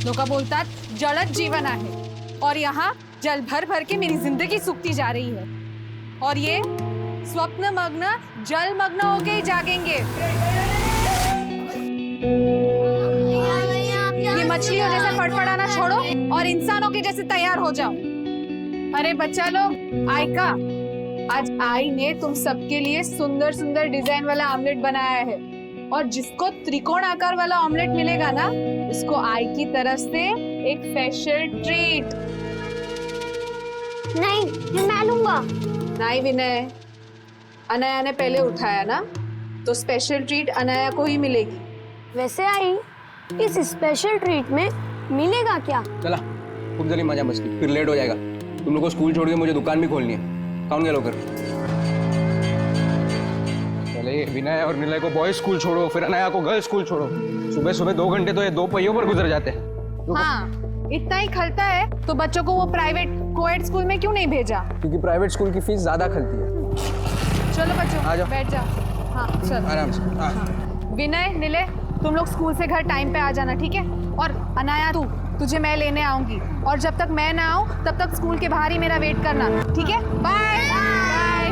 लोका बोलतात जळच जीवन आहे और यहाँ जल भर भर के मेरी जिंदगी सूखती जा रही है और ये स्वप्न मग्न जल मग्न होके ही जागेंगे। ये मछलियों जैसे फड़फड़ाना छोड़ो और इंसानों के जैसे तैयार हो जाओ। अरे बच्चा लोग, आई का आज आई ने तुम सबके लिए सुंदर सुंदर डिजाइन वाला ऑमलेट बनाया है और जिसको त्रिकोण आकार वाला ऑमलेट मिलेगा ना, उसको आई की तरफ से एक स्पेशल ट्रीट। नहीं, मैं लूंगा। नहीं विनय, अनाया ने पहले उठाया ना, तो स्पेशल ट्रीट अनाया को ही मिलेगी। वैसे आई, इस स्पेशल ट्रीट में मिलेगा क्या? चला खूब जल्दी मजा मस्ती, फिर लेट हो जाएगा। तुम लोग को स्कूल छोड़ के मुझे दुकान भी खोलनी है। कौन गया लोग? पहले विनय और निलय को बॉयज स्कूल छोड़ो, फिर अनाया को गर्ल्स स्कूल छोड़ो। सुबह सुबह 2 घंटे तो ये 2 पहियों पर गुजर जाते हैं। हाँ, इतना ही खलता है तो बच्चों को वो प्राइवेट कोएड स्कूल में क्यों नहीं भेजा? क्योंकि प्राइवेट स्कूल की फीस ज्यादा खलती है। चलो बच्चों, आ जाओ। बैठ जाओ। हाँ चलो आराम से। हाँ। विनय, निलय, तुम लोग स्कूल से घर टाइम पे आ जाना, ठीक है? और अनाया तुझे मैं लेने आऊंगी और जब तक मैं ना आऊं तब तक स्कूल के बाहर ही मेरा वेट करना, ठीक है? Bye bye.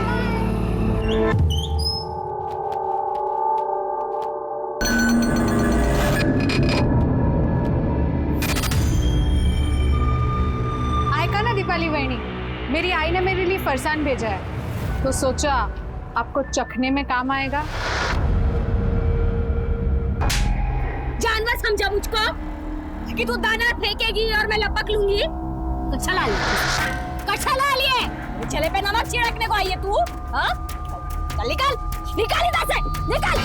आएगा ना दीपाली बहनी, मेरी आई ने मेरे लिए फरसान भेजा है तो सोचा आपको चखने में काम आएगा। जानवर समझा मुझको कि तू दाना फेंकेगी और मैं लपक लूंगी? कच्छा ला लिए चले पे नमक छिड़कने को आई है तू? हाँ? चल निकल इधर से, निकल।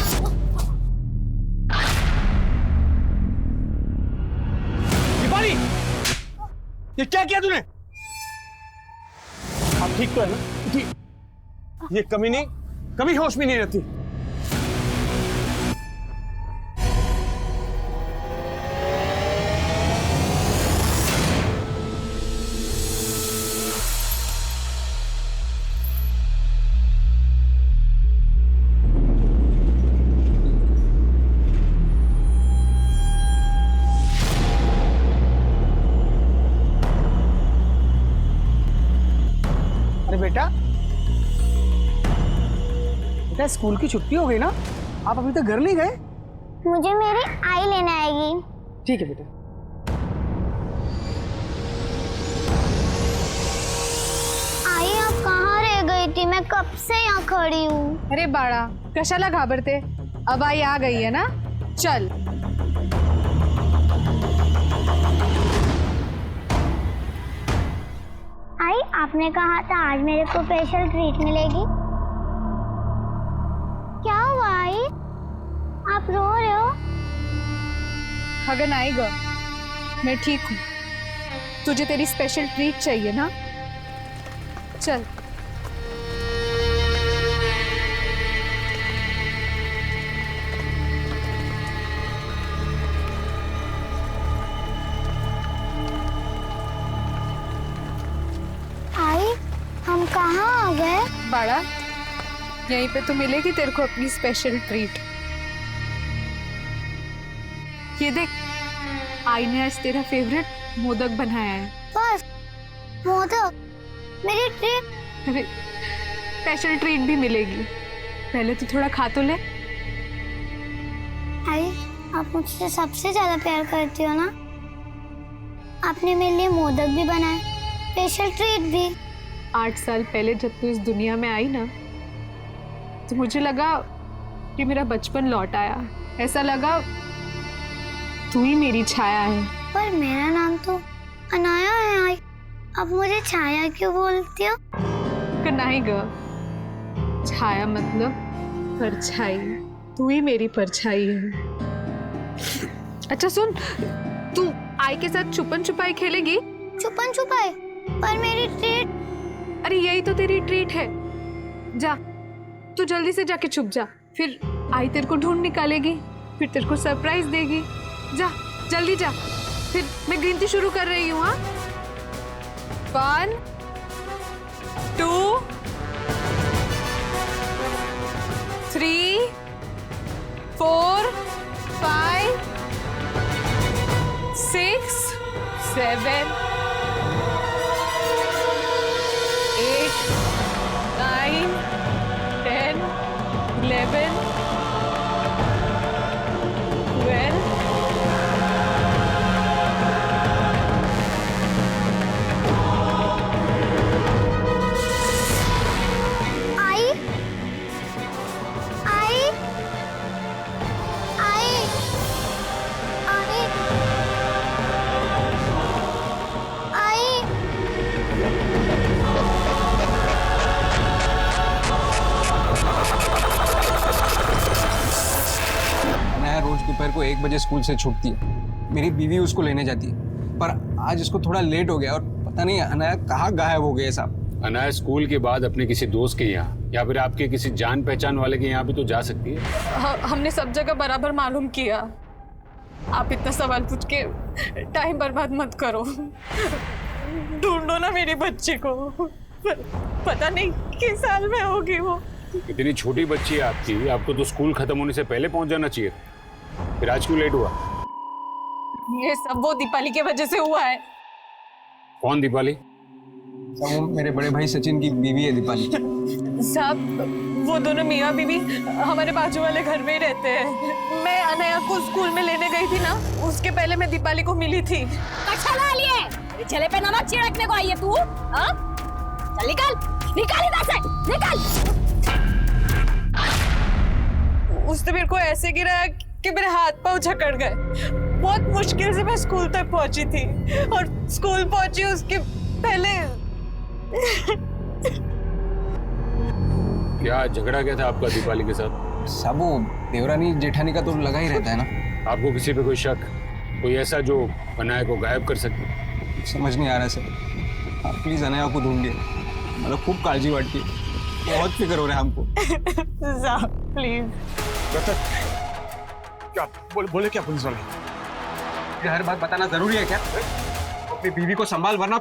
दीपाली, ये क्या किया तूने? अब ठीक तो है ना? ठीक। ये कभी होश में नहीं रहती। बेटा स्कूल की छुट्टी हो गई ना, आप अभी तक घर नहीं गए? मुझे मेरी आई लेने आएगी। ठीक है बेटा। आई आप कहाँ रह गई थी? मैं कब से यहाँ खड़ी हूँ। अरे बाळा, कशाला घाबरते? अब आई आ गई है ना, चल। आई, आपने कहा था आज मेरे को स्पेशल ट्रीट मिलेगी। क्या हुआ आई? आप रो रहे हो? खगन आएगा, मैं ठीक हूँ। तुझे तेरी स्पेशल ट्रीट चाहिए ना, चल। आई, हम कहाँ आ गए? बाड़ा, यहीं पे तो मिलेगी तेरे को अपनी स्पेशल ट्रीट। ये देख, आई ने आज तेरा फेवरेट मोदक बनाया है। बस मोदक? मेरी ट्रीट? अरे स्पेशल ट्रीट भी मिलेगी, पहले तो थोड़ा खा तो ले। आई, आप मुझसे सबसे ज्यादा प्यार करती हो ना? आपने मेरे लिए मोदक भी बनाए, स्पेशल ट्रीट भी। 8 साल पहले जब तू इस दुनिया में आई ना, तो मुझे लगा कि मेरा बचपन लौट आया। ऐसा लगा तू ही मेरी छाया है। पर मेरा नाम तो अनाया है आई, अब मुझे छाया क्यों बोलती हो? नहीं ग, छाया मतलब परछाई। तू ही मेरी परछाई है। अच्छा सुन, तू आई के साथ छुपन छुपाई खेलेगी? छुपन छुपाई? पर मेरी ट्रीट? अरे यही तो तेरी ट्रीट है। जा, तू जल्दी से जाके छुप जा, फिर आई तेरे को ढूंढ निकालेगी, फिर तेरे को सरप्राइज देगी। जा जल्दी जा, फिर मैं गिनती शुरू कर रही हूँ। हाँ, 1 2 3 4 5 6 7, 8, 9, 10, 11, 12. आई आई आई आई आई अनाया रोज दोपहर को 1 बजे स्कूल से छूटती है। मेरी बीवी उसको लेने जाती है, पर आज इसको थोड़ा लेट हो गया और पता नहीं अनाया कहाँ गायब हो गए साहब। अनाया स्कूल के बाद अपने किसी दोस्त के यहाँ या फिर आपके किसी जान पहचान वाले के यहाँ भी तो जा सकती है। हमने सब जगह बराबर मालूम किया। आप इतना सवाल पूछ के टाइम बर्बाद मत करो। ढूंढो ना मेरी बच्ची को। पता नहीं किस साल में होगी वो। इतनी छोटी बच्ची है आपको तो स्कूल खत्म होने से पहले पहुंच जाना चाहिए। फिर आज क्यों लेट हुआ? ये सब वो दीपाली की वजह से हुआ है। कौन दीपाली? वो मेरे बड़े भाई सचिन की बीवी है दीपाली। साहब वो दोनों मियाँ बीवी हमारे बाजू वाले घर में ही रहते हैं। मैं अनया को स्कूल में लेने गई थी ना, उसके पहले मैं दीपाली को मिली थी। कच्छा ला लिए, मेरे चेहरे पे नमक छिड़कने को आई है तू? हाँ? चल निकाल इधर से, निकाल। उसने मेरे को ऐसे गिराया कि मेरे हाथ पांव जकड़ गए। बहुत मुश्किल से मैं स्कूल तक पहुंची थी और स्कूल पहुंची उसके पहले। क्या झगड़ा क्या था आपका दीपाली के साथ? सब वो देवरानी जेठानी का तो लगा ही रहता है ना। आपको किसी पे कोई शक, कोई ऐसा जो अनाया को गायब कर सके? समझ नहीं आ रहा सर। आप प्लीज अनाया को ढूंढिए। मतलब खूब काळजी वाटती है, बहुत फिक्र हो रहा है हमको। प्लीज। क्या बोले क्या पुलिस वाले? ये हर बात बताना जरूरी है क्या? अपनी बीवी को संभाल वरना।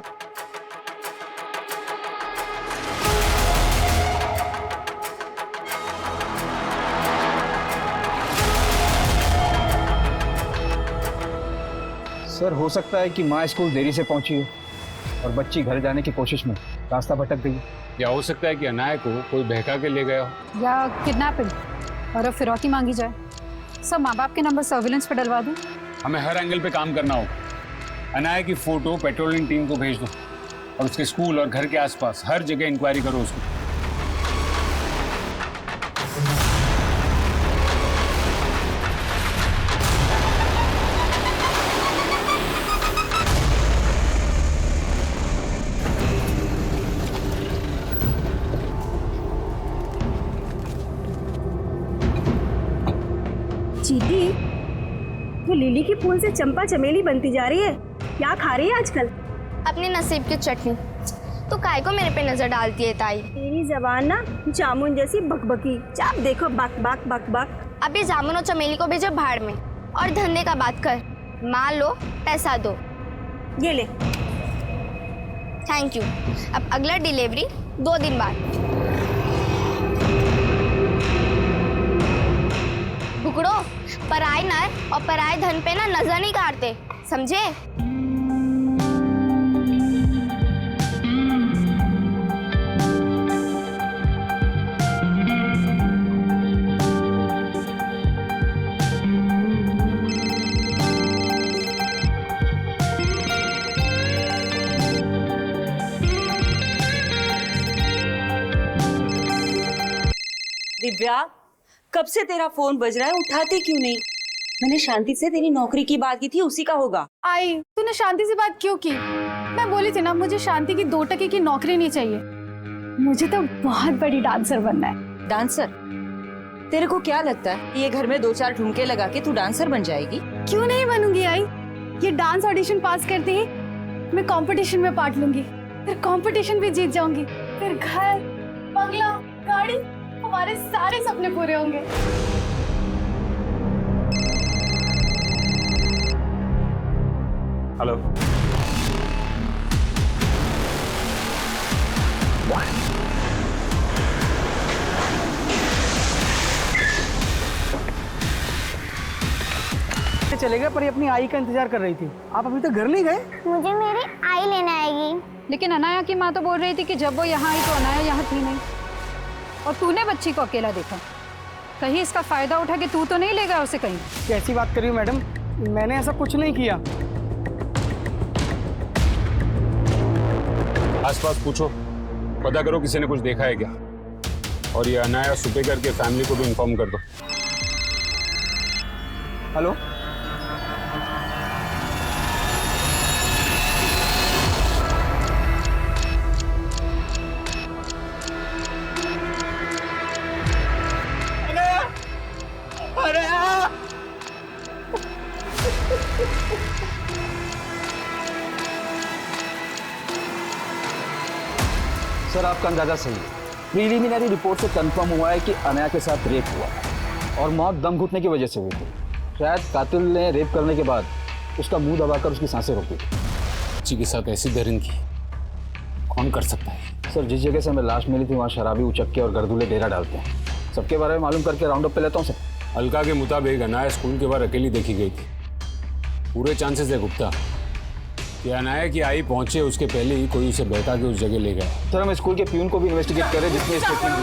सर हो सकता है कि माँ स्कूल देरी से पहुंची हो और बच्ची घर जाने की कोशिश में रास्ता भटक गई। या हो सकता है कि अनाया को कोई बहका के ले गया हो। या किडनैपिंग और अब फिरौती मांगी जाए। सब माँ बाप के नंबर सर्विलेंस पे डलवा दूं। हमें हर एंगल पे काम करना होगा। अनाया की फोटो पेट्रोलिंग टीम को भेज दो और उसके स्कूल और घर के आसपास हर जगह इंक्वायरी करो उसकी। चीटी, तो लिली की फूल से चंपा चमेली बनती जा रही है। क्या खा रही है आजकल? अपने नसीब की चटनी। तो काय को मेरे पे नजर डालती है ताई? तेरी जबान ना जामुन जैसी बकबकी। जब देखो बक बक बक बक। अभी जामुन और चमेली को भेजो भाड़ में और धंधे का बात कर। माल लो, पैसा दो। ये ले। Thank you. अब अगला डिलीवरी 2 दिन बाद। भुकड़ो, पराई नर और पराई धन पे ना नजर नहीं काटते, समझे? दिव्या, कब से तेरा फोन बज रहा है, उठाती क्यों नहीं? मैंने शांति से तेरी नौकरी की बात की थी, उसी का होगा। आई, तूने शांति से बात क्यों की? मैं बोली थी ना मुझे शांति की 2 टके की नौकरी नहीं चाहिए। मुझे तो बहुत बड़ी डांसर बनना है। डांसर? तेरे को क्या लगता है ये घर में 2-4 ठुमके लगा के तू डांसर बन जाएगी? क्यों नहीं बनूंगी आई? ये डांस ऑडिशन पास करते ही मैं कंपटीशन में पार्ट लूंगी, फिर कंपटीशन भी जीत जाऊंगी, फिर घर, बंगला, गाड़ी, हमारे सारे सपने पूरे होंगे। हेलो। चले चले गए पर ये अपनी आई का इंतजार कर रही थी। आप अभी तक घर नहीं गए? मुझे मेरी आई लेने आएगी। लेकिन अनाया की माँ तो बोल रही थी कि जब वो यहाँ आई तो अनाया यहाँ थी नहीं, और तूने बच्ची को अकेला देखा। कहीं इसका फायदा उठा कि तू तो नहीं ले गया उसे कहीं? कैसी बात कर रही हो मैडम, मैंने ऐसा कुछ नहीं किया। आसपास पूछो, पता करो किसी ने कुछ देखा है क्या, और ये अनाया सुपेकर के फैमिली को भी इन्फॉर्म कर दो। हेलो, सर आपका अंदाजा सही है। प्रीलिमिनरी रिपोर्ट से कंफर्म हुआ है कि अनाया के साथ रेप हुआ और मौत दम घुटने की वजह से हुई थी। शायद कातिल ने रेप करने के बाद उसका मुंह दबाकर उसकी सांसें रोकी। बच्ची के साथ ऐसी दरिंद की कौन कर सकता है? सर जिस जगह से हमें लाश मिली थी वहाँ शराबी उचक्के और गर्दूले डेरा डालते हैं। सबके बारे में मालूम करके राउंड अप पे लेता हूँ सर। अलका के मुताबिक अनाया स्कूल के बाहर अकेली देखी गई थी। पूरे चांसेस है गुप्ता कि अनाया की आई पहुंचे उसके पहले ही कोई उसे बहका के उस जगह ले गया। सर हम स्कूल के प्यून को भी इन्वेस्टिगेट करें जिसने स्टेटमेंट दी।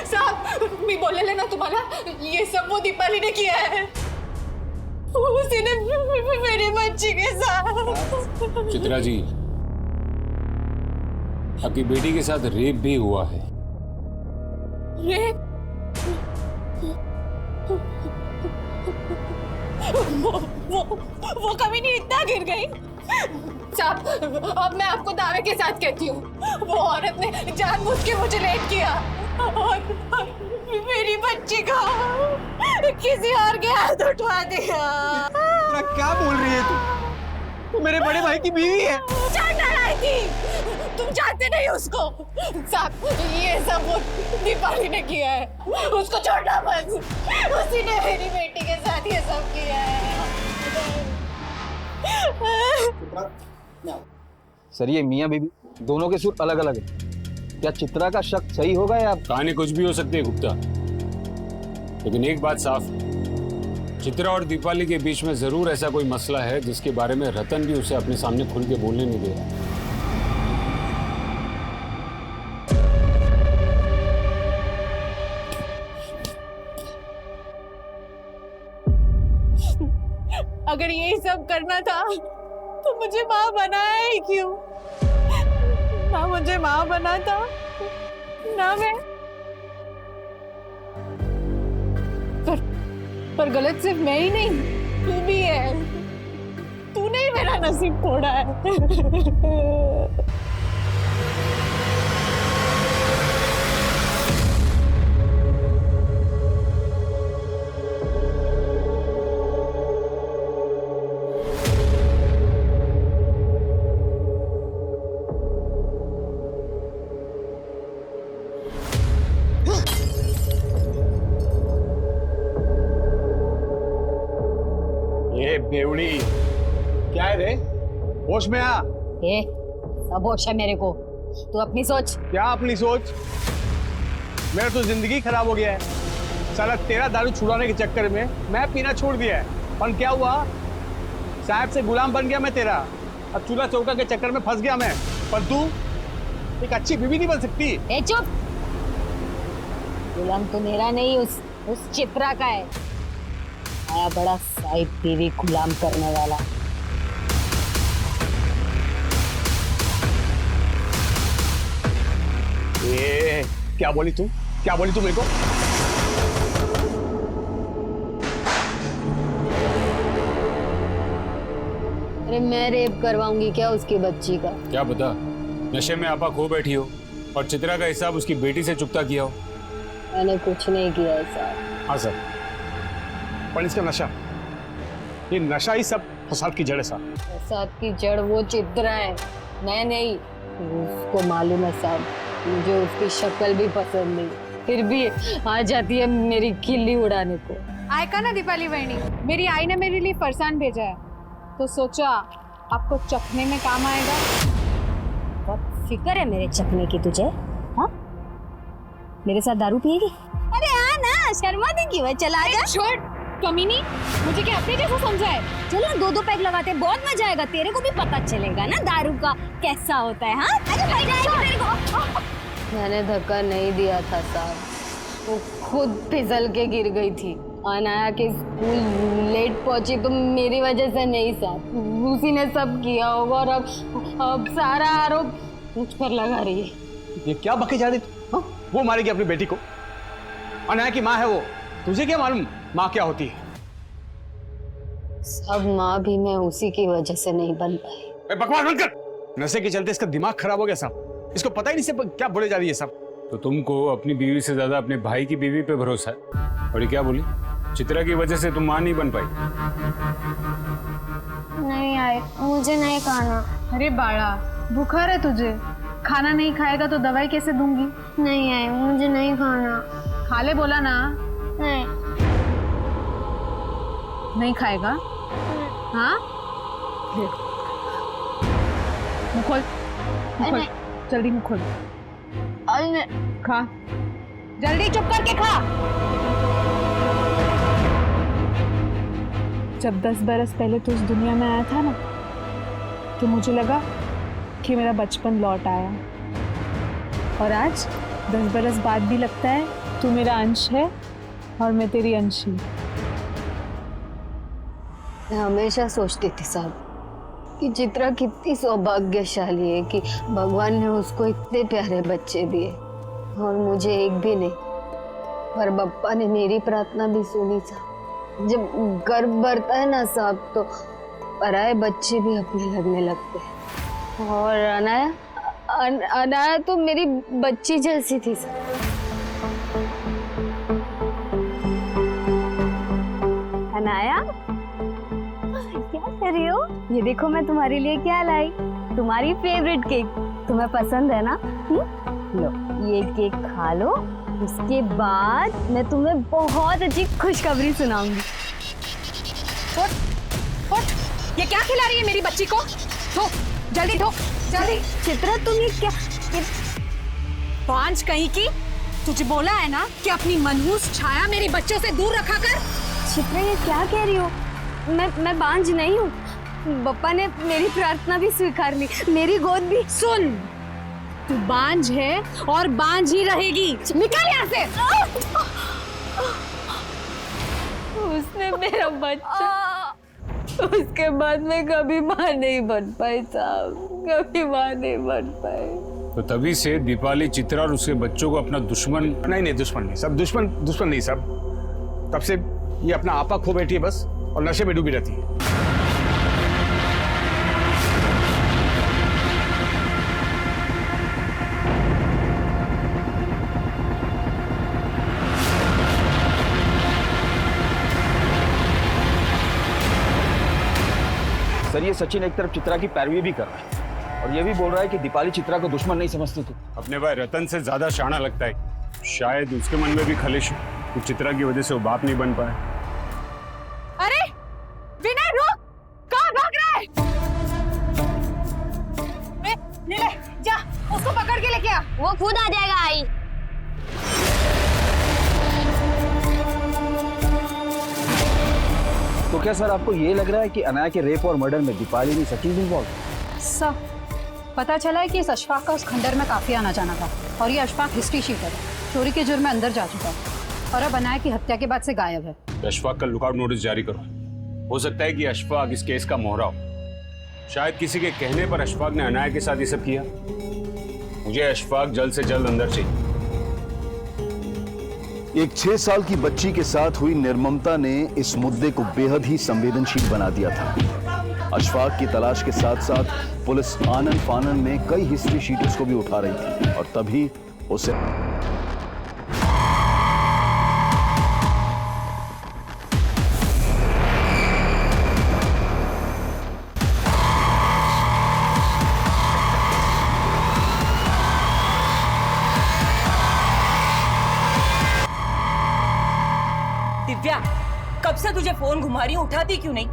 साहब मैं बोलने लेना तुम्हारा, ये सब वो दीपाली ने किया है। उसी ने मेरी बच्ची के साथ। चित्रा जी, आपकी बेटी के साथ रेप भी हुआ है। रेप? वो कभी नहीं इतना गिर गई। साहब अब मैं आपको दावे के साथ कहती हूँ, वो औरत ने जानबूझ के मुझे लेट किया और मेरी बच्ची का किसी और के हाथ उठवा दिया। क्या बोल रही है तू मेरे बड़े भाई की बीवी है। जानना नहीं थी, तुम जानते नहीं उसको। साहब ये सब वो दीपाली ने किया है, उसको छोड़ना मत। उसी ने मेरी बेटी के साथ ये सब किया है। सर ये मियाँ बीवी दोनों के सुर अलग अलग है। क्या चित्रा का शक सही होगा या कहानी कुछ भी हो सकती है गुप्ता, लेकिन एक बात साफ है, चित्रा और दीपाली के बीच में जरूर ऐसा कोई मसला है जिसके बारे में रतन भी उसे अपने सामने खुल के बोलने नहीं दे रहा। अगर यही सब करना था तो मुझे माँ बनाया ही क्यों? ना मुझे माँ बना था, ना मैं। पर गलत सिर्फ मैं ही नहीं, तू भी है। तूने ही मेरा नसीब तोड़ा है। बेवड़ी क्या है रे? होश में आ। सब होश है मेरे को, तू अपनी सोच। क्या अपनी सोच? मेरा तो जिंदगी खराब हो गया है। साला तेरा दारू छुड़ाने के चक्कर में मैं पीना छोड़ दिया है, और क्या हुआ? साहब से गुलाम बन गया मैं तेरा। अब चूल्हा चौका के चक्कर में फंस गया मैं। पर तू एक अच्छी बीवी नहीं बन सकती। ए चुप, गुलाम तो मेरा नहीं, उस चित्रा का है। आया बड़ा साहिब बीवी गुलाम करने वाला। क्या बोली तू? क्या बोली तू मेरे को? अरे मैं रेप करवाऊंगी क्या उसकी बच्ची का? क्या पता नशे में आपा खो बैठी हो और चित्रा का हिसाब उसकी बेटी से चुकता किया हो। मैंने कुछ नहीं किया साहब। हाँ सर, पर इसका नशा, ये नशा ही सब फसाद की जड़ है साहब। फसाद की जड़ वो चित्रा है, मैं नहीं। उसको मालूम है साहब, मुझे उसकी शक्ल भी पसंद नहीं, फिर भी आ जाती है मेरी खिल्ली उड़ाने को। आयका ना दीपाली बहनी, मेरी आई ने मेरे लिए फरसान भेजा है, तो सोचा आपको चखने में काम आएगा। बहुत फिक्र है मेरे चखने की तुझे? हाँ, मेरे साथ दारू पिएगी? अरे हाँ ना, शर्मा देगी वह, चला जा। छोड़, कमीनी, मुझे क्या अपने जैसा समझा है? चल ना 2-2 पैक लगाते हैं, बहुत मजा आएगा, तेरे को भी पता चलेगा ना दारू का कैसा होता है। हाँ अरे भाई तेरे को मैंने धक्का नहीं दिया था साहब, वो खुद फिसल के गिर गई थी। अनाया के स्कूल लेट पहुंची तो मेरी वजह से नहीं साहब, उसी ने सब किया होगा और अब सारा आरोप मुझ पर लगा रही है। ये क्या बके जा रही तू? हाँ? वो मारेगी अपनी बेटी को, अनाया की माँ है वो, तुझे क्या मालूम माँ क्या होती है? सब माँ भी मैं उसी की वजह से नहीं बन पाई। बकवास बंद कर। नशे के चलते इसका दिमाग खराब हो गया साहब, इसको पता ही नहीं से क्या बोले जा रही है सब। तो तुमको अपनी बीवी से ज्यादा अपने भाई की बीवी पे भरोसा है। और ये क्या बोली? चित्रा की वजह से तुम माँ नहीं बन पाई? नहीं आए, मुझे नहीं खाना। अरे बाड़ा, बुखार है तुझे, खाना नहीं खाएगा तो दवाई कैसे दूंगी? नहीं आए, मुझे नहीं खाना। खा ले बोला ना। नहीं नहीं खाएगा? हाँ मुँह खोल, मुँह खोल, जल्दी मुँह खोल। खा, जल्दी चुप करके खा। जब 10 बरस पहले तू इस दुनिया में आया था ना, तो मुझे लगा कि मेरा बचपन लौट आया, और आज 10 बरस बाद भी लगता है तू मेरा अंश है और मैं तेरी अंशी। मैं हमेशा सोचती थी साहब कि चित्रा कितनी सौभाग्यशाली है कि भगवान ने उसको इतने प्यारे बच्चे दिए, और मुझे एक भी नहीं। पर बप्पा ने मेरी प्रार्थना भी सुनी साहब। जब गर्भ बढ़ता है ना साहब, तो पराये बच्चे भी अपने लगने लगते हैं, और अनाया तो मेरी बच्ची जैसी थी साहब। अनाया क्या कर रही हो? ये देखो मैं तुम्हारे लिए क्या लाई, तुम्हारी फेवरेट केक। तुम्हें पसंद है ना? लो ये केक खा लो, उसके बाद मैं तुम्हें बहुत अच्छी खुशखबरी सुनाऊंगी। उठ, ये क्या खिला रही है मेरी बच्ची को? ठोक, जल्दी ठोक, जल्दी। चित्रा तुम ये क्या? बांझ कहीं की, तुझे बोला है ना कि अपनी मनहूस छाया मेरे बच्चों से दूर रखा कर। चित्रा ये क्या कह रही हो? मैं बांझ नहीं हूँ, बप्पा ने मेरी प्रार्थना भी स्वीकार ली, मेरी गोद भी। सुन, तू बांझ है और बांझ ही रहेगी। निकल यहाँ से। उसने मेरा बच्चा, उसके बाद मैं कभी माँ नहीं बन पाई साहब, कभी माँ नहीं बन पाई। तो तभी से दीपाली चित्रा और उसके बच्चों को अपना दुश्मन। नहीं दुश्मन नहीं सब, दुश्मन नहीं सब। तब से ये अपना आपा खो बैठी है बस, और नशे में डूबी रहती है। सर ये सचिन एक तरफ चित्रा की पैरवी भी कर रहा है, और ये भी बोल रहा है कि दीपाली चित्रा को दुश्मन नहीं समझती थी। अपने भाई रतन से ज्यादा शाना लगता है। शायद उसके मन में भी खलिश हो कि चित्रा की वजह से वो बाप नहीं बन पाया। अरे विनय रुक, कहाँ भाग रहा है? ले जा, उसको पकड़ के लेके आ। वो खुद आ जाएगा। आई तो क्या सर आपको ये लग रहा है कि अनाया के रेप और मर्डर में दीपाली नहीं सचिन इन्वॉल्व? सब पता चला है कि इस अशफाक का उस खंडर में काफी आना जाना था, और ये अशफाक हिस्ट्री शीटर है, चोरी के जुर्म में अंदर जा चुका है, और अब अनाया की हत्या के बाद से गायब है। अशफाक का लुकआउट नोटिस जारी करो। हो सकता है कि अशफाक इस केस का मोहरा हो। शायद किसी के कहने पर अशफाक ने अनाया के साथ ये सब किया। मुझे अशफाक जल्द से जल्द अंदर चाहिए। एक 6 साल की बच्ची के साथ हुई निर्ममता ने इस मुद्दे को बेहद ही संवेदनशील बना दिया था। अशफाक की तलाश के साथ साथ पुलिस आनन फानन में कई हिस्ट्री शीटर्स को भी उठा रही थी, और तभी उसे दिव्या, कब से तुझे फोन घुमा रही हूँ, उठाती क्यों नहीं?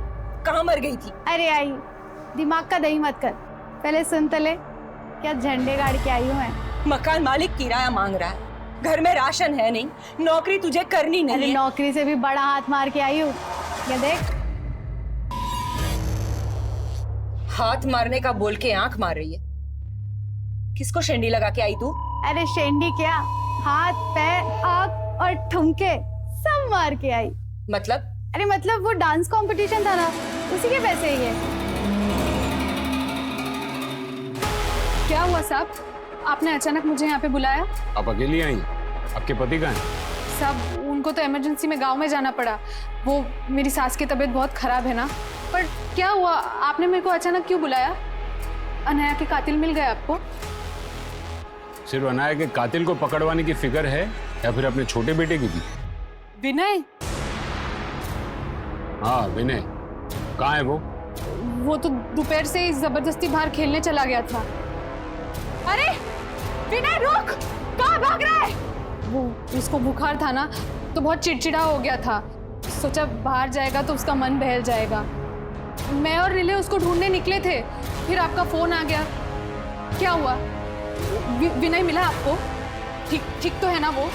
कहाँ मर गई थी? अरे आई, दिमाग का दही मत कर, पहले सुन तो ले, क्या झंडे गाड़ के आई हूँ मैं। मकान मालिक किराया मांग रहा है, घर में राशन है नहीं, नौकरी तुझे करनी नहीं अरे है। नौकरी से भी बड़ा हाथ मार के आई हूँ। ये देख, हाथ मारने का बोल के आंख मार रही है। किसको शेंडी लगा के आई तू? अरे शेंडी क्या, हाथ पैर आँख और ठुमके सब मार के आई। मतलब? अरे मतलब वो डांस कंपटीशन था ना, उसी के पैसे ही है। क्या हुआ साहब, आपने अचानक मुझे यहाँ पे बुलाया? आप अकेली आई? आपके पति कहाँ हैं? साहब उनको तो इमरजेंसी में गांव में जाना पड़ा। वो मेरी सास की तबीयत बहुत खराब है ना। पर क्या हुआ, आपने मेरे को अचानक क्यों बुलाया? अनया के कातिल मिल गए आपको? सिर्फ अनाया के कातिल को पकड़वाने की फिक्र है या फिर अपने छोटे बेटे की भी? विनय? हाँ विनय, कहाँ है वो? वो तो दोपहर से ही जबरदस्ती बाहर खेलने चला गया था। अरे विनय रुक, कहाँ भाग रहा है? वो उसको बुखार था ना, तो बहुत चिड़चिड़ा हो गया था। सोचा बाहर जाएगा तो उसका मन बहल जाएगा। मैं और रिले उसको ढूंढने निकले थे, फिर आपका फोन आ गया। क्या हुआ, विनय मिला आपको? ठीक ठीक तो है ना वो?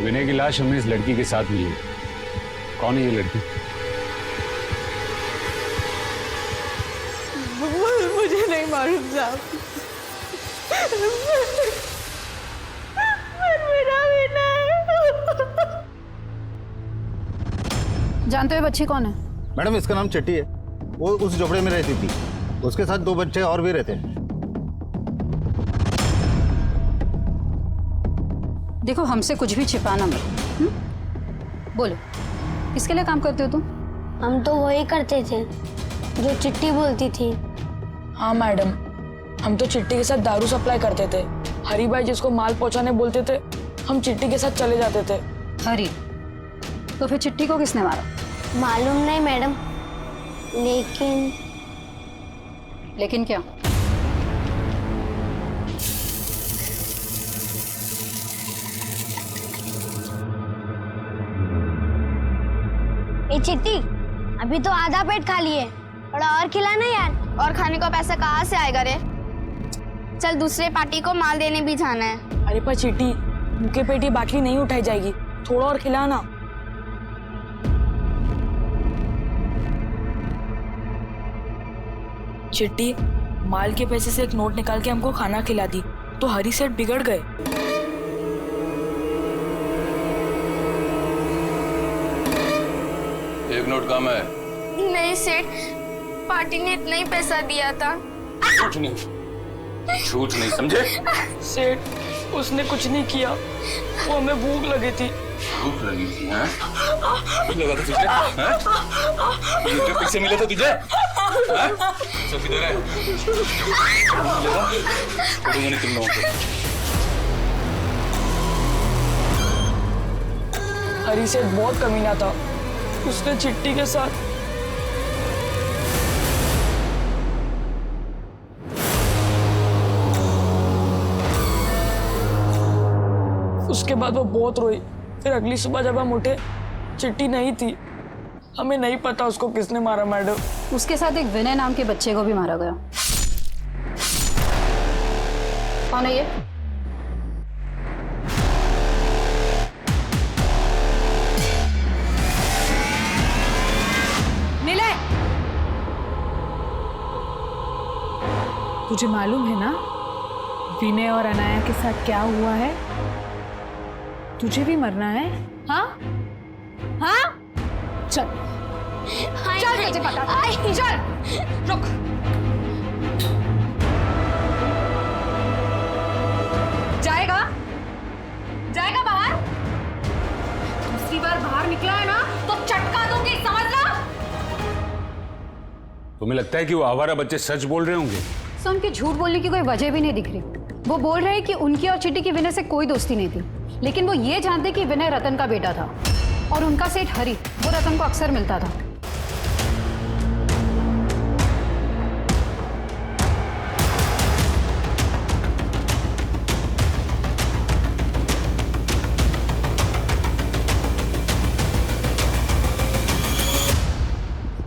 विनय की लाश हमें इस लड़की के साथ मिली। कौन है ये लड़की? मुझे नहीं मालूम साहब। जानते हो बच्ची कौन है? मैडम इसका नाम चिट्टी है। वो उस झोपड़े में रहती थी, उसके साथ 2 बच्चे और भी रहते हैं। देखो हमसे कुछ भी छिपाना मत। बोलो किसके लिए काम करते हो तुम? हम तो वही करते थे जो चिट्टी बोलती थी। हाँ मैडम, हम तो चिट्टी के साथ दारू सप्लाई करते थे। हरी भाई जिसको माल पहुंचाने बोलते थे, हम चिट्टी के साथ चले जाते थे। हरी? तो फिर चिट्टी को किसने मारा? मालूम नहीं मैडम, लेकिन क्या? ए चिट्टी, अभी तो आधा पेट खा लिए, थोड़ा और खिलाना यार। और खाने का पैसा कहाँ से आएगा रे? चल दूसरे पार्टी को माल देने भी जाना है। अरे पर चिट्टी, मुँह पेट ये बाटली नहीं उठाई जाएगी, थोड़ा और खिलाना। चिट्टी, माल के पैसे से एक नोट निकाल के हमको खाना खिला दी तो हरी सेठ बिगड़ गए। एक नोट कम है। नहीं सेठ, पार्टी ने इतना ही पैसा दिया था। झूठ नहीं, झूठ नहीं समझे? सेठ उसने कुछ नहीं किया, वो हमें भूख लगी थी। भूख लगी थी? हैं? भूख लगा था तुझे? हैं? ये जो पैसे मिले थे तुझे? हैं? सब किधर है? पढ़ूंगा नहीं तुम लोगों को। हरी सेठ बहुत कमीना था, उसने चिट्टी के साथ उसके बाद वो बहुत रोई। फिर अगली सुबह जब हम उठे, चिट्टी नहीं थी। हमें नहीं पता उसको किसने मारा मैडम। उसके साथ एक विनय नाम के बच्चे को भी मारा गया। कौन है ये? नीले, तुझे मालूम है ना विनय और अनाया के साथ क्या हुआ है? तुझे भी मरना है? हाँ हाँ, चल चल, तुझे पता है। चल रुक, जाएगा जाएगा बाहर? दूसरी बार बाहर निकला है ना तो चटका दूंगी, समझ लो। तुम्हें लगता है कि वो आवारा बच्चे सच बोल रहे होंगे? सो उनके झूठ बोलने की कोई वजह भी नहीं दिख रही। वो बोल रहे हैं कि उनकी और चिट्टी की विनय से कोई दोस्ती नहीं थी, लेकिन वो ये जानते कि विनय रतन का बेटा था और उनका सेठ हरी वो रतन को अक्सर मिलता था।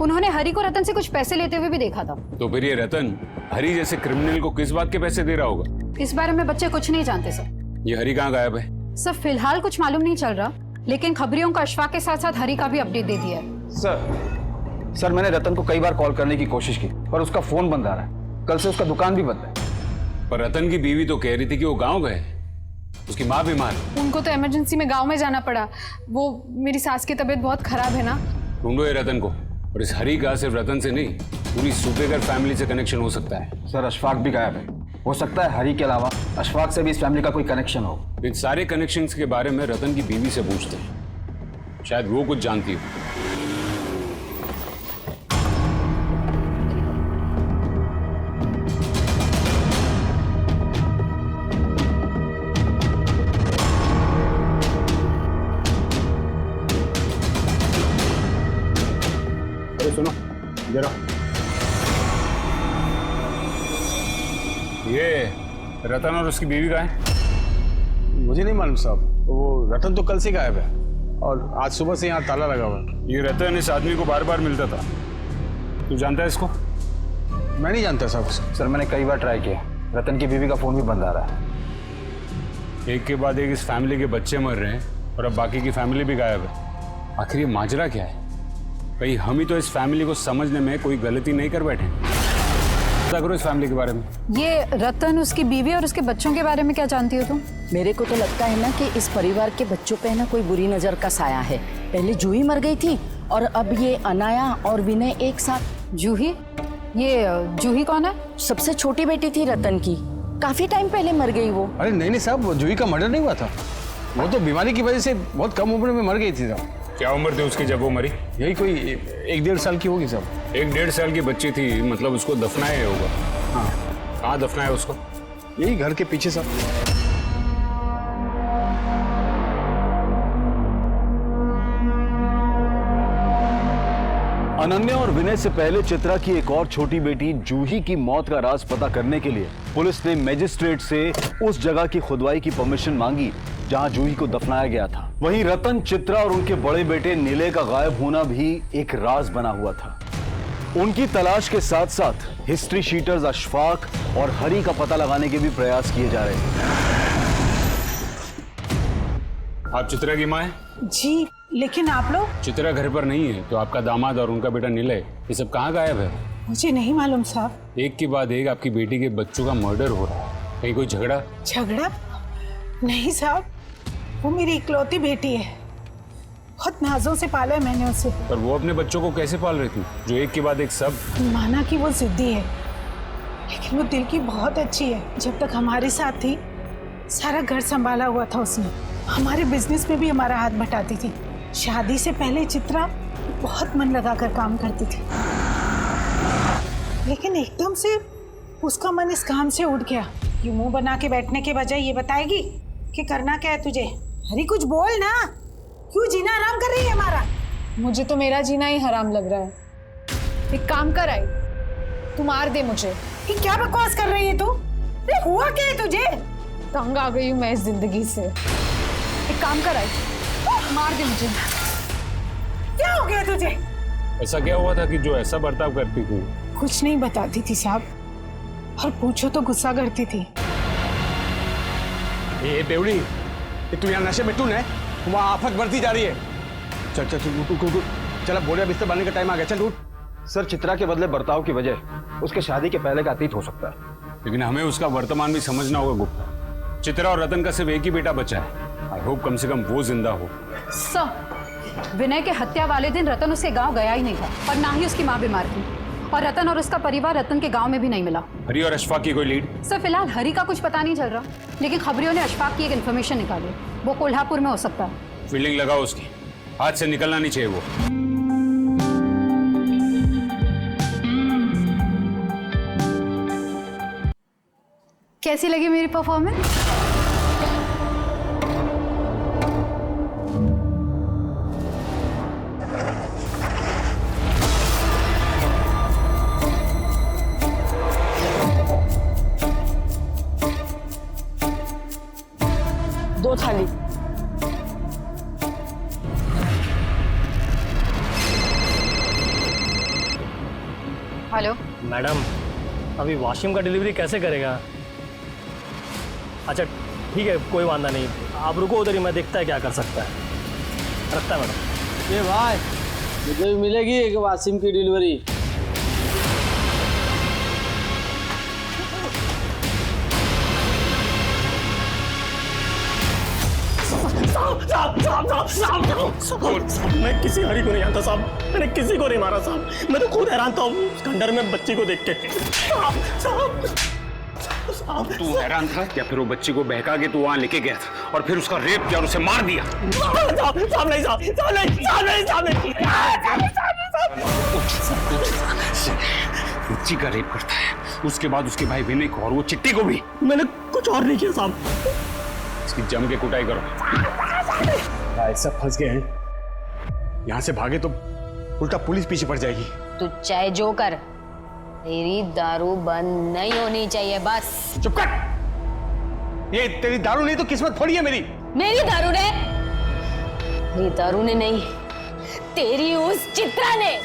उन्होंने हरी को रतन से कुछ पैसे लेते हुए भी देखा था। तो फिर ये रतन हरी जैसे क्रिमिनल को किस बात के पैसे दे रहा होगा? इस बारे में बच्चे कुछ नहीं जानते सर। ये हरी कहाँ गायब है? सर फिलहाल कुछ मालूम नहीं चल रहा, लेकिन खबरियों को अशफाक के साथ साथ हरी का भी अपडेट दे दिया है। सर मैंने रतन को कई बार कॉल करने की कोशिश की पर उसका फोन बंद आ रहा है। कल से उसका दुकान भी बंद है। पर रतन की बीवी तो कह रही थी कि वो गाँव गए, उसकी माँ बीमार। उनको तो इमरजेंसी में गांव में जाना पड़ा। वो मेरी सास की तबीयत बहुत खराब है ना। ढूंढो ये रतन को। और इस हरी का सिर्फ रतन से नहीं, पूरी सूबेगर फैमिली से कनेक्शन हो सकता है। सर अशफाक भी गायब है, हो सकता है हरी के अलावा अशफाक से भी इस फैमिली का कोई कनेक्शन हो। इन सारे कनेक्शंस के बारे में रतन की बीवी से पूछते हैं, शायद वो कुछ जानती हो। सुनो जरा, ये रतन और उसकी बीवी का है? मुझे नहीं मालूम साहब। वो रतन तो कल से गायब है और आज सुबह से यहाँ ताला लगा हुआ है। ये रतन इस आदमी को बार बार मिलता था। तू जानता है इसको? मैं नहीं जानता साहब उसको। सर मैंने कई बार ट्राई किया, रतन की बीवी का फोन भी बंद आ रहा है। एक के बाद एक इस फैमिली के बच्चे मर रहे हैं और अब बाकी की फैमिली भी गायब है। आखिर ये माजरा क्या है? कहीं हम ही तो इस फैमिली को समझने में कोई गलती नहीं कर बैठे? पता करो इस फैमिली के बारे में। ये रतन, उसकी बीवी और उसके बच्चों के बारे में क्या जानती हो तुम? मेरे को तो लगता है ना कि इस परिवार के बच्चों पे ना कोई बुरी नजर का साया है। पहले जूही मर गई थी और अब ये अनाया और विनय एक साथ। जूही? ये जूही कौन है? सबसे छोटी बेटी थी रतन की, काफी टाइम पहले मर गई वो। अरे नहीं साहब, जूही का मर्डर नहीं हुआ था। वो तो बीमारी की वजह से बहुत कम उम्र में मर गई थी साहब। क्या उम्र थी उसकी जब वो मरी? यही कोई 1-1.5 साल की होगी साहब। 1-1.5 साल की बच्ची थी, मतलब उसको दफनाया होगा। हाँ। कहाँ दफनाया उसको? यही घर के पीछे साहब। अनन्या और विनय से पहले चित्रा की एक और छोटी बेटी जूही की मौत का राज पता करने के लिए पुलिस ने मजिस्ट्रेट से उस जगह की खुदवाई की परमिशन मांगी जहां जूही को दफनाया गया था। वहीं रतन, चित्रा और उनके बड़े बेटे नीले का गायब होना भी एक राज बना हुआ था। उनकी तलाश के साथ साथ हिस्ट्री शीटर्स अशफाक और हरी का पता लगाने के भी प्रयास किए जा रहे हैं। आप चित्रा की माँ हैं? जी, लेकिन आप लोग? चित्रा घर पर नहीं है, तो आपका दामाद और उनका बेटा नीलय, ये सब कहाँ गायब है? मुझे नहीं मालूम साहब। एक के बाद एक आपकी बेटी के बच्चों का मर्डर हो रहा है। कहीं कोई झगड़ा? झगड़ा? नहीं साहब, वो मेरी इकलौती बेटी है। बहुत नाजों से पाला है मैंने उसे। पर वो अपने बच्चों को कैसे पाल रही थी, जो एक के बाद एक सब? माना कि वो जिद्दी है, लेकिन वो दिल की बहुत अच्छी है। जब तक हमारे साथ थी, सारा घर संभाला हुआ था उसने। हमारे बिजनेस में भी हमारा हाथ बटाती थी। शादी से पहले चित्रा बहुत मन लगाकर काम करती थी, लेकिन एकदम से उसका मन इस काम से उठ गया। यूं मुंह बना के बैठने के बजाय ये बताएगी कि करना क्या है तुझे। अरे कुछ बोल ना, क्यों जीना हराम कर रही है हमारा? मुझे तो मेरा जीना ही हराम लग रहा है। एक काम कर, आई तू मार दे मुझे। ये क्या बकवास कर रही है तू? अरे हुआ क्या है तुझे? तंग आ गई हूँ मैं इस जिंदगी से। एक काम कर, आई मार दे मुझे। क्या हो गया तुझे? ऐसा क्या हुआ था कि जो ऐसा बर्ताव करती थी? कुछ नहीं बताती थी साहब, और पूछो तो गुस्सा करती थी। ये बेवड़ी, तू यहाँ नशे में टून है, वहाँ आफत बढ़ती जा रही है। चल चल चल, चल अब बोरिया बिस्तर बनने का टाइम आ गया, चल उठ। सर चित्रा के बदले बर्ताव की वजह उसके शादी के पहले का अतीत हो सकता है, लेकिन हमें उसका वर्तमान भी समझना होगा गुप्ता। चित्रा और रतन का सिर्फ एक ही बेटा बचा है। आई होप कम से कम वो जिंदा हो। सर, विनय के हत्या वाले दिन रतन उसके गांव गया ही नहीं था, और ना ही उसकी माँ बीमार थी, और रतन और उसका परिवार रतन के गांव में भी नहीं मिला। हरी और अशफाक की कोई लीड? सर फिलहाल हरी का कुछ पता नहीं चल रहा, लेकिन खबरियों ने अशफाक की एक इन्फॉर्मेशन निकाली। वो कोल्हापुर में हो सकता है। फील्डिंग लगाओ उसकी, हाथ से निकलना नहीं चाहिए वो। कैसी लगी मेरी परफॉर्मेंस? दो थाली। हेलो मैडम, अभी वाशिम का डिलीवरी कैसे करेगा? अच्छा ठीक है, कोई वादा नहीं, आप रुको उधर ही, मैं देखता है क्या कर सकता है। रखता है मैडम। ये भाई मुझे भी मिलेगी एक वासिम की डिलीवरी। साहब, मैं किसी हरी को नहीं जानता साहब, मैंने किसी को नहीं मारा साहब, मैं तो खुद हैरान था उस खंडर में बच्ची को देख के। तू हैरान था या फिर वो बच्ची को बहका के तू वहां लेके गया था और फिर उसका रेप किया और उसे मार दिया? बच्ची का रेप करता है, उसके बाद उसके भाई विनय को और वो चिट्टी को भी। मैंने कुछ और नहीं किया साहब। इसकी जम के कुटाई करो। भाई सब फंस गए हैं, यहाँ से भागे तो उल्टा पुलिस पीछे पड़ जाएगी। तू चाहे जो कर, तेरी दारू बंद नहीं होनी चाहिए बस। चुप कर। ये तेरी दारू नहीं तो किस्मत फोड़ी है मेरी। मेरी दारू ने? मेरी दारू ने नहीं, तेरी उस चित्रा ने।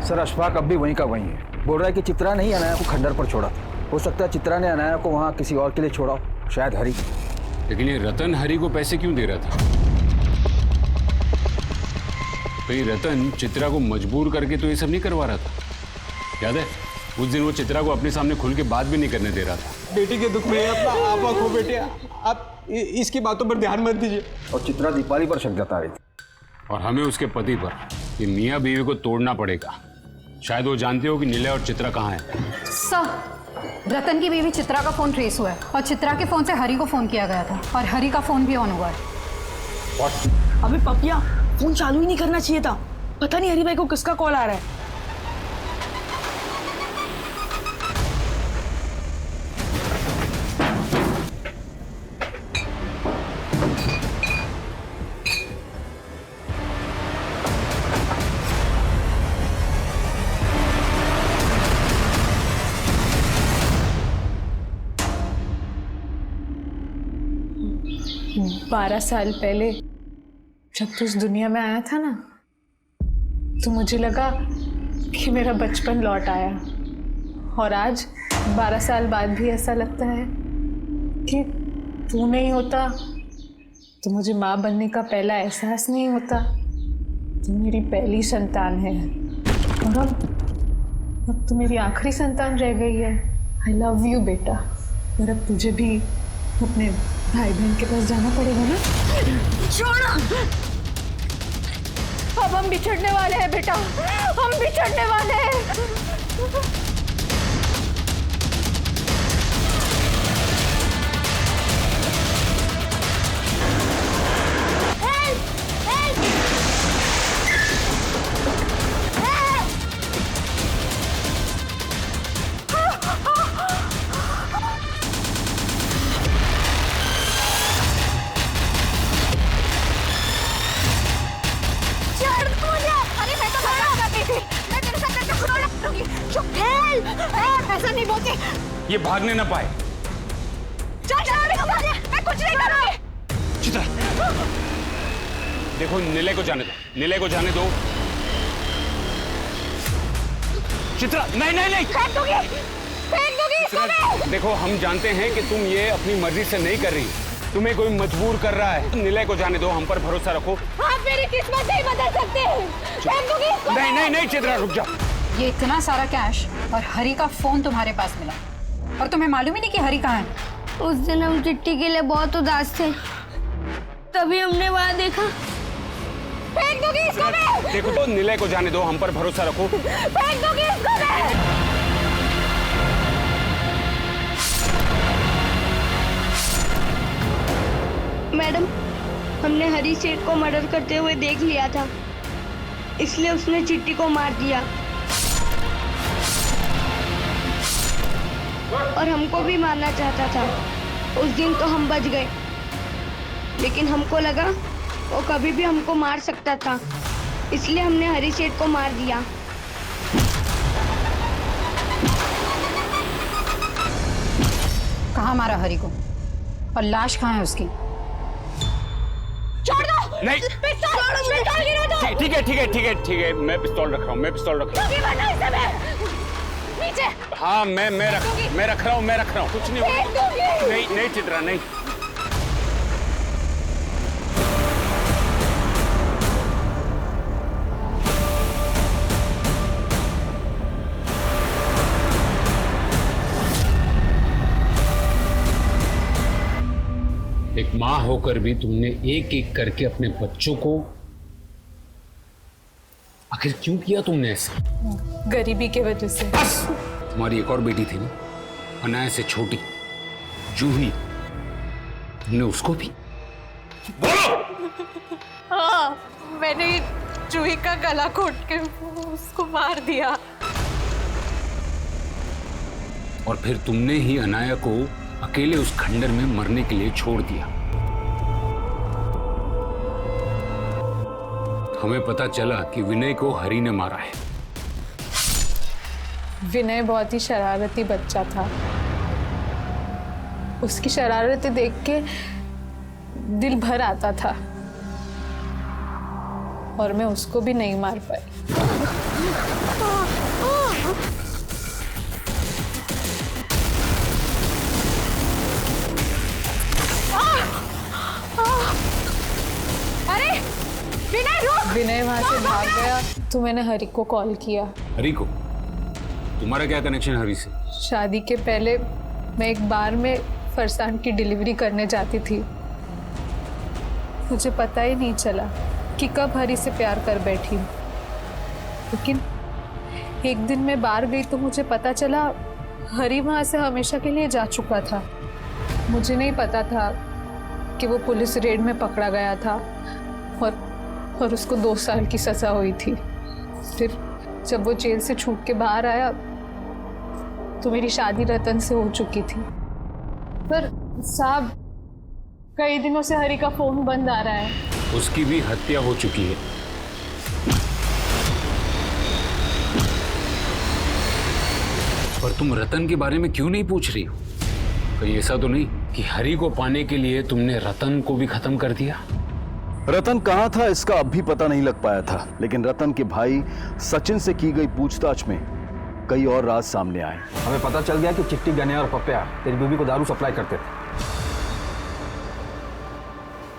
सर अशफाक अब भी वहीं का वहीं है। बोल रहा है कि चित्रा ने ही अनाया को खंडर पर छोड़ा था। हो सकता है चित्रा ने अनाया को वहां किसी और के लिए छोड़ा, शायद हरी। लेकिन ये रतन हरी को पैसे क्यों दे रहा था? तो ये रतन चित्रा को मजबूर करके तो ये सब नहीं करवा रहा था। याद है उस दिन वो चित्रा को अपने सामने खुल के बात भी नहीं करने दे रहा था। बेटी के दुख में अपना आपा खो बेटे, आप इसकी बातों पर ध्यान मत दीजिए। और चित्रा दीपाली पर शक जता रही थी और हमें उसके पति पर, ये मियाँ बीवी को तोड़ना पड़ेगा। शायद वो जानते हो कि नीला और चित्रा कहाँ है। सर रतन की बीवी चित्रा का फोन ट्रेस हुआ है और चित्रा के फोन से हरी को फोन किया गया था और हरी का फोन भी ऑन हुआ है। अबे पपिया, फोन चालू ही नहीं करना चाहिए था। पता नहीं हरी भाई को किसका कॉल आ रहा है। बारह साल पहले जब तू इस दुनिया में आया था ना, तो मुझे लगा कि मेरा बचपन लौट आया। और आज 12 साल बाद भी ऐसा लगता है कि तू नहीं होता तो मुझे माँ बनने का पहला एहसास नहीं होता। तू मेरी पहली संतान है और अब तू मेरी आखिरी संतान रह गई है। आई लव यू बेटा। और अब तुझे भी अपने भाई बहन के पास जाना पड़ेगा ना। छोड़ो। अब हम बिछड़ने वाले हैं बेटा, हम बिछड़ने वाले हैं। ऐसा नहीं बोलती। ये भागने ना पाए। मैं कुछ नहीं करूंगी। चित्रा देखो, नीले को जाने दो, नीले को जाने दो। चित्रा नहीं नहीं नहीं, फेंक दूंगी इसको मैं। देखो हम जानते हैं कि तुम ये अपनी मर्जी से नहीं कर रही, तुम्हें कोई मजबूर कर रहा है। नीले को जाने दो, हम पर भरोसा रखो। आप मेरी किस्मत नहीं बदल सकते। फेंक दूंगी इसको। नहीं नहीं नहीं चित्रा रुक जाओ। ये इतना सारा कैश और हरी का फोन तुम्हारे पास मिला और तुम्हें मालूम ही नहीं कि हरी कहाँ है। उस दिन हम चिट्टी के लिए बहुत उदास थे, तभी हमने वहां देखा। फेंक दूंगी इसको मैं। देखो तो नीले को जाने दो, हम पर भरोसा रखो। फेंक दूंगी इसको मैं। मैडम, हमने हरी सेठ को मर्डर करते हुए देख लिया था, इसलिए उसने चिट्टी को मार दिया और हमको भी मारना चाहता था। उस दिन तो हम बच गए, लेकिन हमको लगा वो कभी भी हमको मार सकता था, इसलिए हमने हरी सेठ को मार दिया। कहाँ मारा हरी को और लाश कहाँ है उसकी? छोड़ दो। नहीं ठीक है ठीक है ठीक है ठीक है, मैं पिस्तौल रख रहा हूँ, मैं पिस्तौल रख रहा हूँ। नीचे। हाँ मैं रख रहा हूँ, कुछ नहीं होगा। नहीं चित्रा नहीं। एक माँ होकर भी तुमने एक एक करके अपने बच्चों को, आखिर क्यों किया तुमने ऐसा? गरीबी के वजह से। बस! तुम्हारी एक और बेटी थी ना, अनाया से छोटी, जूही, तुमने उसको भी? बोलो! हाँ, मैंने जूही का गला घोट के उसको मार दिया। और फिर तुमने ही अनाया को अकेले उस खंडर में मरने के लिए छोड़ दिया। हमें पता चला कि विनय को हरि ने मारा है। विनय बहुत ही शरारती बच्चा था। उसकी शरारतें देख के दिल भर आता था और मैं उसको भी नहीं मार पाई। अरे विनय रुक! विनय वहां से भाग गया तो मैंने हरि को कॉल किया। हरि को? तुम्हारा क्या कनेक्शन हरि से? शादी के पहले मैं एक बार में फरसान की डिलीवरी करने जाती थी। मुझे पता ही नहीं चला कि कब हरि से प्यार कर बैठी, लेकिन एक दिन मैं बाहर गई तो मुझे पता चला हरि वहां से हमेशा के लिए जा चुका था। मुझे नहीं पता था कि वो पुलिस रेड में पकड़ा गया था और उसको 2 साल की सजा हुई थी। फिर जब वो जेल से छूट के बाहर आया तो मेरी शादी रतन से हो चुकी थी। पर साहब, कई दिनों से हरि का फोन बंद आ रहा है। उसकी भी हत्या हो चुकी है। पर तुम रतन के बारे में क्यों नहीं पूछ रही हो? कहीं ऐसा तो नहीं कि हरि को पाने के लिए तुमने रतन को भी खत्म कर दिया? रतन कहाँ था इसका अब भी पता नहीं लग पाया था, लेकिन रतन के भाई सचिन से की गई पूछताछ में कई और राज सामने आए। हमें पता चल गया कि चिट्टी, गने और पप्पिया तेरी बीवी को दारू सप्लाई करते थे।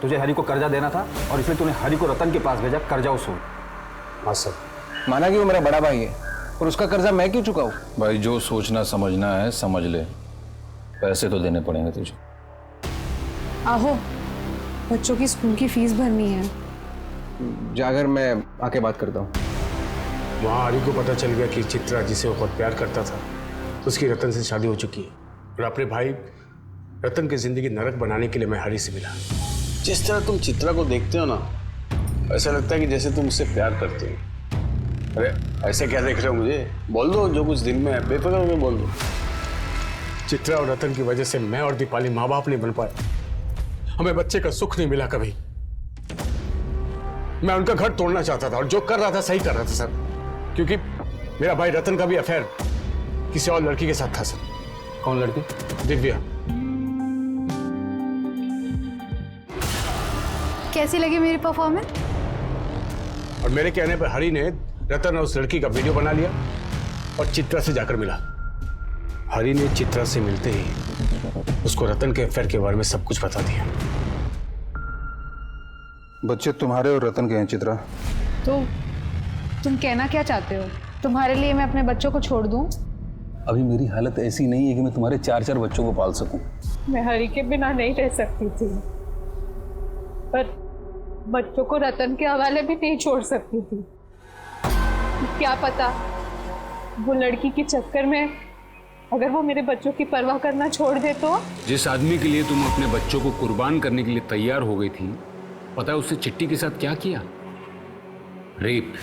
तुझे हरि को कर्जा देना था और इसलिए तूने हरि को रतन के पास भेजा कर्जा वसूल। हाँ सर। माना कि वो मेरा बड़ा भाई है और उसका कर्जा मैं क्यों चुकाऊं? भाई जो सोचना समझना है समझ ले, पैसे तो देने पड़ेंगे तुझे। आहो, बच्चों की स्कूल की फीस भरनी है। जाकर मैं आके बात करता हूँ। वहाँ हरि को पता चल गया कि चित्रा जिसे वो बहुत प्यार करता था उसकी रतन से शादी हो चुकी है, और अपने भाई रतन की जिंदगी नरक बनाने के लिए मैं हरि से मिला। जिस तरह तुम चित्रा को देखते हो ना, ऐसा लगता है कि जैसे तुम उससे प्यार करते हो। अरे ऐसे क्या देख रहे हो मुझे? बोल दो जो कुछ दिल में है, बेफिक्र होकर बोल दो। चित्रा और रतन की वजह से मैं और दीपाली माँ बाप नहीं बन पाए। हमें बच्चे का सुख नहीं मिला कभी। मैं उनका घर तोड़ना चाहता था और जो कर रहा था सही कर रहा था सर, क्योंकि मेरा भाई रतन का भी अफेयर किसी और लड़की के साथ था सर। कौन लड़की? दिव्या। कैसी लगी मेरी परफॉर्मेंस? और मेरे कहने पर हरि ने रतन और उस लड़की का वीडियो बना लिया और चित्रा से जाकर मिला। हरि ने चित्रा से मिलते ही उसको रतन के अफेयर के बारे में सब कुछ बता दिया। बच्चे तुम्हारे और रतन के हैं चित्रा। तो तुम कहना क्या चाहते हो? तुम्हारे लिए मैं अपने बच्चों को छोड़ दूं? अभी मेरी हालत ऐसी नहीं है कि मैं तुम्हारे 4-4 बच्चों को पाल सकूं। मैं हरि के बिना नहीं रह सकती थी, पर बच्चों को रतन के हवाले भी नहीं छोड़ सकती थी। क्या पता वो लड़की के चक्कर में अगर वो मेरे बच्चों की परवाह करना छोड़ दे तो? जिस आदमी के लिए तुम अपने बच्चों को कुर्बान करने के लिए तैयार हो गई थी, पता है उससे चिट्टी के साथ क्या किया? रेप।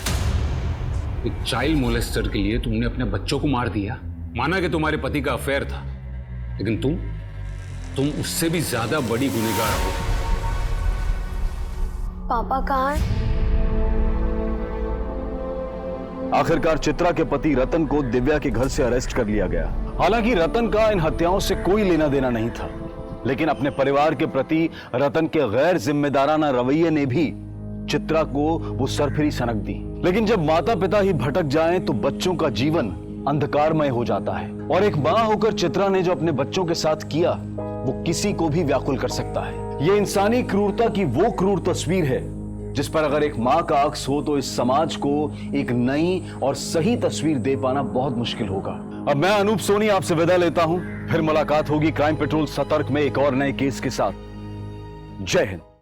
एक चाइल्ड मोलेस्टर के लिए तुमने अपने बच्चों को मार दिया। माना कि तुम्हारे पति का अफेयर था, लेकिन तुम उससे भी ज्यादा बड़ी गुनहगार हो। पापा कहाँ हैं? आखिरकार चित्रा के पति रतन को दिव्या के घर से अरेस्ट कर लिया गया। हालांकि रतन का इन हत्याओं से कोई लेना देना नहीं था, लेकिन अपने परिवार के प्रति रतन के गैर जिम्मेदाराना रवैये ने भी चित्रा को वो सरफिरी सनक दी। लेकिन जब माता पिता ही भटक जाएं तो बच्चों का जीवन अंधकारमय हो जाता है, और एक मां होकर चित्रा ने जो अपने बच्चों के साथ किया वो किसी को भी व्याकुल कर सकता है। ये इंसानी क्रूरता की वो क्रूर तस्वीर है जिस पर अगर एक मां का अक्स हो तो इस समाज को एक नई और सही तस्वीर दे पाना बहुत मुश्किल होगा। अब मैं अनूप सोनी आपसे विदा लेता हूं, फिर मुलाकात होगी क्राइम पेट्रोल सतर्क में एक और नए केस के साथ। जय हिंद।